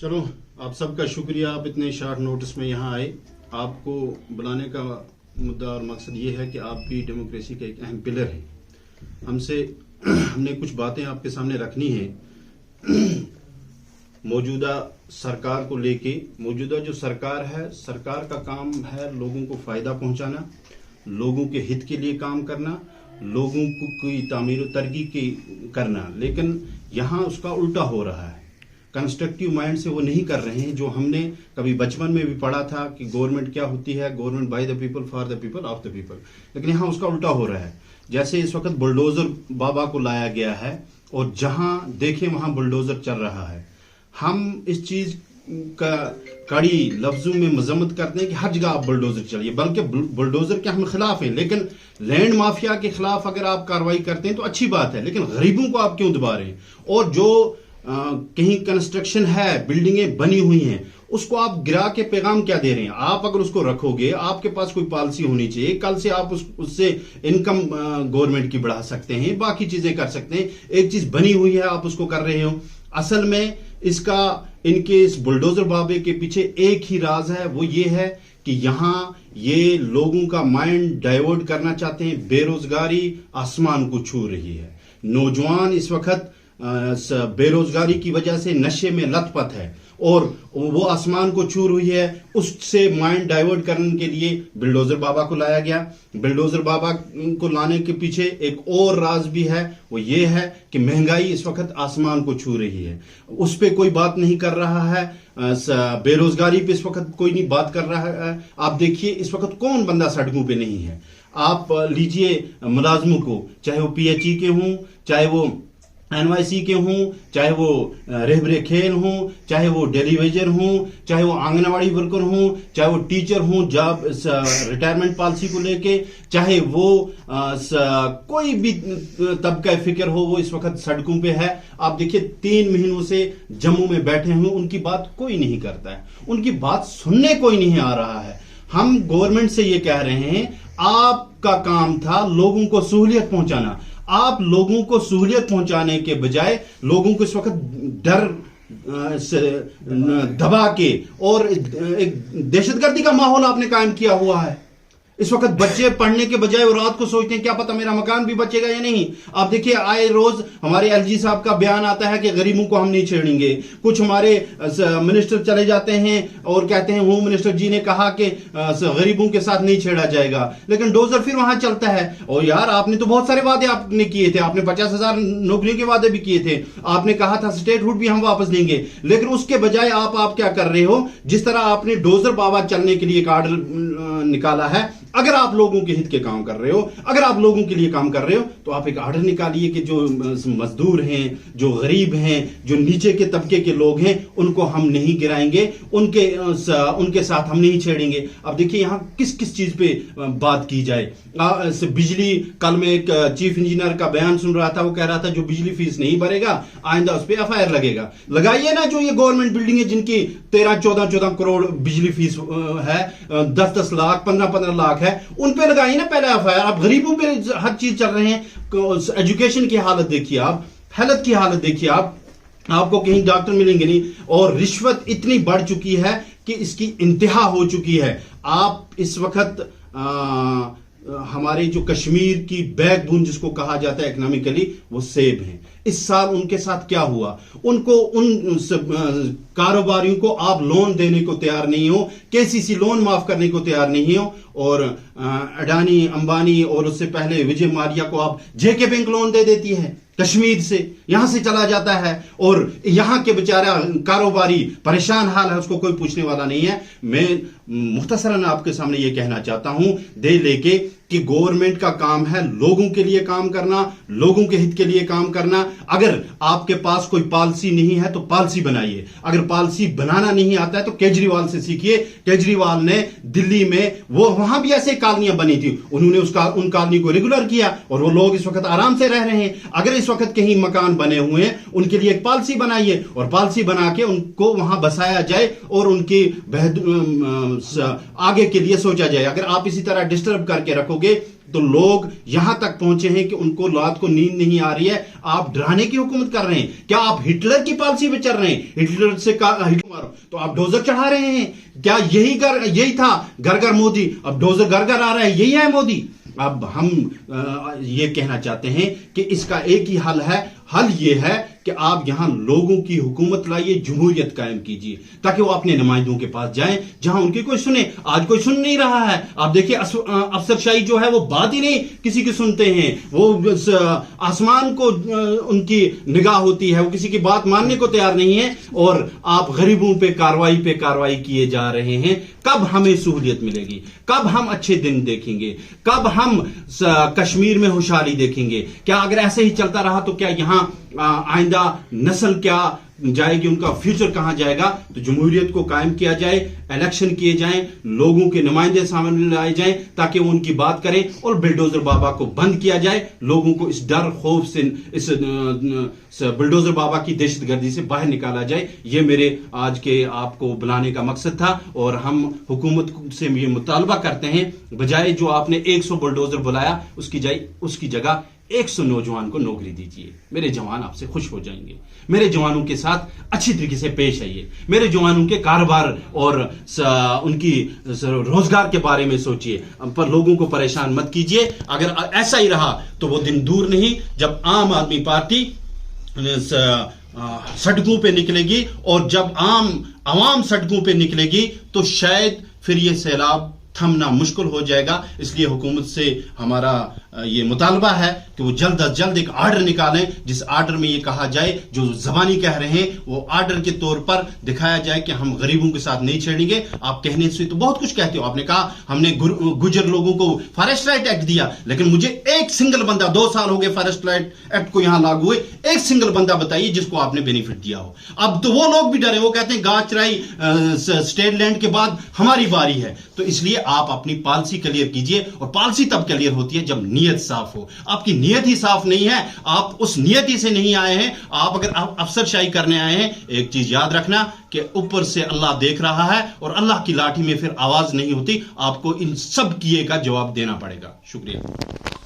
चलो, आप सबका शुक्रिया, आप इतने शार्ट नोटिस में यहाँ आए। आपको बुलाने का मुद्दा और मकसद ये है कि आप भी डेमोक्रेसी का एक अहम पिलर हैं। हमने कुछ बातें आपके सामने रखनी है मौजूदा सरकार को लेके। मौजूदा जो सरकार है, सरकार का काम है लोगों को फायदा पहुंचाना, लोगों के हित के लिए काम करना, लोगों को कोई तामीर और तरक्की की करना, लेकिन यहाँ उसका उल्टा हो रहा है। कंस्ट्रक्टिव माइंड से वो नहीं कर रहे हैं जो हमने कभी बचपन में भी पढ़ा था कि गवर्नमेंट क्या होती है, government by the people, for the people, of the people. लेकिन यहाँ उसका उल्टा हो रहा है। जैसे इस वक्त बुलडोजर बाबा को लाया गया है और जहां देखें वहां बुलडोजर चल रहा है। हम इस चीज का कड़ी लफ्जों में मजम्मत करते हैं कि हर जगह आप बुलडोजर चलिए, बल्कि बुलडोजर के हम खिलाफ हैं। लेकिन लैंड माफिया के खिलाफ अगर आप कार्रवाई करते हैं तो अच्छी बात है, लेकिन गरीबों को आप क्यों दबा रहे हैं? और जो कहीं कंस्ट्रक्शन है, बिल्डिंगें बनी हुई हैं, उसको आप गिरा के पैगाम क्या दे रहे हैं? आप अगर उसको रखोगे, आपके पास कोई पॉलिसी होनी चाहिए। कल से आप उससे इनकम गवर्नमेंट की बढ़ा सकते हैं, बाकी चीजें कर सकते हैं। एक चीज बनी हुई है, आप उसको कर रहे हो। असल में इनके इस बुलडोजर बाबे के पीछे एक ही राज है, वो ये है कि यहां ये लोगों का माइंड डाइवर्ट करना चाहते हैं। बेरोजगारी आसमान को छू रही है। नौजवान इस वक्त बेरोजगारी की वजह से नशे में लथपथ है और वो आसमान को छू रही है। उससे माइंड डाइवर्ट करने के लिए बुलडोजर बाबा को लाया गया। बुलडोजर बाबा को लाने के पीछे एक और राज भी है, वो ये है कि महंगाई इस वक्त आसमान को छू रही है। उस पर कोई बात नहीं कर रहा है। बेरोजगारी पे इस वक्त कोई नहीं बात कर रहा है। आप देखिए इस वक्त कौन बंदा सड़कों पे नहीं है। आप लीजिए मुलाजमों को, चाहे वो पीएचई के हों, चाहे वो एनवाईसी के हों, चाहे वो रहबरे खेल हों, चाहे वो डेलीवेजर हों, चाहे वो आंगनवाड़ी वर्कर हों, चाहे वो टीचर हों, जॉब रिटायरमेंट पॉलिसी को लेके, चाहे वो कोई भी तबका फिक्र हो, वो इस वक्त सड़कों पे है। आप देखिए 3 महीनों से जम्मू में बैठे हुए, उनकी बात कोई नहीं करता है, उनकी बात सुनने कोई नहीं आ रहा है। हम गवर्नमेंट से ये कह रहे हैं, आपका काम था लोगों को सहूलियत पहुंचाना। आप लोगों को सहूलियत पहुंचाने के बजाय लोगों को इस वक्त डर से दबा के और एक दहशतगर्दी का माहौल आपने कायम किया हुआ है। इस वक्त बच्चे पढ़ने के बजाय वो रात को सोचते हैं क्या पता मेरा मकान भी बचेगा या नहीं। आप देखिए आए रोज हमारे एलजी साहब का बयान आता है कि गरीबों को हम नहीं छेड़ेंगे। कुछ हमारे मिनिस्टर चले जाते हैं और कहते हैं होम मिनिस्टर जी ने कहा कि गरीबों के साथ नहीं छेड़ा जाएगा, लेकिन डोजर फिर वहां चलता है। और यार आपने तो बहुत सारे वादे आपने किए थे, आपने 50,000 नौकरियों के वादे भी किए थे, आपने कहा था स्टेटहुड भी हम वापस देंगे, लेकिन उसके बजाय आप क्या कर रहे हो? जिस तरह आपने डोजर बाबा चलने के लिए एक आर्डर निकाला है, अगर आप लोगों के हित के काम कर रहे हो, अगर आप लोगों के लिए काम कर रहे हो, तो आप एक आर्डर निकालिए कि जो मजदूर हैं, जो गरीब हैं, जो नीचे के तबके के लोग हैं, उनको हम नहीं गिराएंगे, उनके साथ हम नहीं छेड़ेंगे। अब देखिए यहां किस किस चीज पे बात की जाए। बिजली, कल में एक चीफ इंजीनियर का बयान सुन रहा था, वो कह रहा था जो बिजली फीस नहीं भरेगा आइंदा उस पर एफआईआर लगेगा। लगाइए ना, जो ये गवर्नमेंट बिल्डिंग है जिनकी 13-14 करोड़ बिजली फीस है, 10-10 लाख, 15-15 लाख है, उन पे लगाइए ना पहले एफआईआर। आप गरीबों पे हर चीज चल रहे हैं। एजुकेशन की हालत देखिए आप, हेल्थ की हालत देखिए आप, आपको कहीं डॉक्टर मिलेंगे नहीं। और रिश्वत इतनी बढ़ चुकी है कि इसकी इंतहा हो चुकी है। आप इस वक्त हमारे जो कश्मीर की बैकबोन जिसको कहा जाता है इकोनॉमिकली, वो सेब हैं। इस साल उनके साथ क्या हुआ? उनको उन कारोबारियों को आप लोन देने को तैयार नहीं हो, केसीसी लोन माफ करने को तैयार नहीं हो, और अडानी, अंबानी और उससे पहले विजय माल्या को आप जेके बैंक लोन दे देती है कश्मीर से, यहां से चला जाता है और यहां के बेचारा कारोबारी परेशान हाल है, उसको कोई पूछने वाला नहीं है। मैं मुख्तसरन आपके सामने ये कहना चाहता हूं दे लेके कि गवर्नमेंट का काम है लोगों के लिए काम करना, लोगों के हित के लिए काम करना। अगर आपके पास कोई पॉलिसी नहीं है तो पॉलिसी बनाइए। अगर पॉलिसी बनाना नहीं आता है तो केजरीवाल से सीखिए। केजरीवाल ने दिल्ली में वो वहां भी ऐसे कॉलोनियां बनी थी, उन्होंने उन कॉलोनी को रेगुलर किया और वो लोग इस वक्त आराम से रह रहे हैं। अगर इस वक्त कहीं मकान बने हुए हैं, उनके लिए एक पॉलिसी बनाइए और पॉलिसी बना के उनको वहां बसाया जाए और उनकी आगे के लिए सोचा जाए। अगर आप इसी तरह डिस्टर्ब करके रखोगे तो लोग यहां तक पहुंचे हैं कि उनको रात को नींद नहीं आ रही है। आप डराने की हुकूमत कर रहे हैं। क्या आप हिटलर की पॉलिसी पे चल रहे हैं? हिटलर से تو آپ ڈوزر چڑھا رہے ہیں کیا؟ یہی تھا گھر گھر مودی، اب ڈوزر گھر گھر آ رہا ہے، یہی ہے مودی؟ اب ہم یہ کہنا چاہتے ہیں کہ اس کا ایک ہی حل ہے، حل یہ ہے کہ آپ یہاں لوگوں کی حکومت لائیے، جمہوریت قائم کیجیے، تاکہ وہ اپنے نمائندوں کے پاس جائیں جہاں ان کی کوئی سنے۔ آج کوئی سن نہیں رہا ہے، آپ دیکھیں افسر شاہی جو ہے وہ بات ہی نہیں کسی کی سنتے ہیں، وہ آسمان کو ان کی نگاہ ہوتی ہے، وہ کسی کی بات ماننے کو تیار نہیں ہے، اور آپ غریبوں پہ کاروائی کیے جا رہے ہیں۔ کب ہمیں سہولیت ملے گی؟ کب ہم اچھے دن دیکھیں گے؟ کب ہم کشمیر میں خوشحالی دیکھیں گے؟ کیا اگر ایسے ہی چلتا رہا تو کیا یہاں آئندہ نسل کیا جائے گی؟ ان کا فیوچر کہاں جائے گا؟ تو جمہوریت کو قائم کیا جائے، الیکشن کیے جائیں، لوگوں کے نمائندے سامنے لائے جائیں تاکہ وہ ان کی بات کریں، اور بلڈوزر بابا کو بند کیا جائے، لوگوں کو اس ڈر خوف سے، اس بلڈوزر بابا کی دہشت گردی سے باہر نکالا جائے۔ یہ میرے آج کے آپ کو بلانے کا مقصد تھا، اور ہم حکومت سے یہ مطالبہ کرتے ہیں، بجائے جو آپ نے 100 بلڈوزر بلایا اس کی جگہ 100 نوجوان کو نوکری دیجیے۔ میرے جوان آپ سے خوش ہو جائیں گے، میرے جوانوں کے ساتھ اچھی طریقے سے پیش آئیے، میرے جوانوں کے کاروبار اور ان کی روزگار کے بارے میں سوچیے، پر لوگوں کو پریشان مت کیجیے۔ اگر ایسا ہی رہا تو وہ دن دور نہیں جب عام آدمی پارٹی سڑکوں پہ نکلے گی، اور جب عوام سڑکوں پہ نکلے گی تو شاید پھر یہ سیلاب تھمنا مشکل ہو جائے گا۔ اس لیے حکومت سے ہمارا یہ مطالبہ ہے کہ وہ جلد از جلد ایک آرڈر نکالیں، جس آرڈر میں یہ کہا جائے، جو زبانی کہہ رہے ہیں وہ آرڈر کے طور پر دکھایا جائے کہ ہم غریبوں کے ساتھ نہیں چھیڑیں گے۔ آپ کہنے سے تو بہت کچھ کہتے ہو، آپ نے کہا ہم نے گجر لوگوں کو فارسٹ رائٹ ایکٹ دیا، لیکن مجھے ایک سنگل بندہ، 2 سال ہو گئے فارسٹ رائٹ ایکٹ کو یہاں لاگو ہوئے، ایک سنگل بندہ بتائیے جس کو آپ نے بینیفٹ دیا ہو۔ اب تو وہ لوگ بھی ڈرے، وہ کہتے ہیں گاچ چرائی اسٹیٹ لینڈ کے بعد ہماری باری ہے۔ تو اس لیے آپ اپنی پالیسی کلیئر کیجئے، اور پالیسی تب کلیئر ہوتی ہے جب نیت صاف ہو۔ آپ کی نیت ہی صاف نہیں ہے، آپ اس نیت ہی سے نہیں آئے ہیں۔ آپ اگر افسر شاہی کرنے آئے ہیں، ایک چیز یاد رکھنا کہ اوپر سے اللہ دیکھ رہا ہے، اور اللہ کی لاٹھی میں پھر آواز نہیں ہوتی، آپ کو ان سب کیے کا جواب دینا پڑے گا۔ شکریہ۔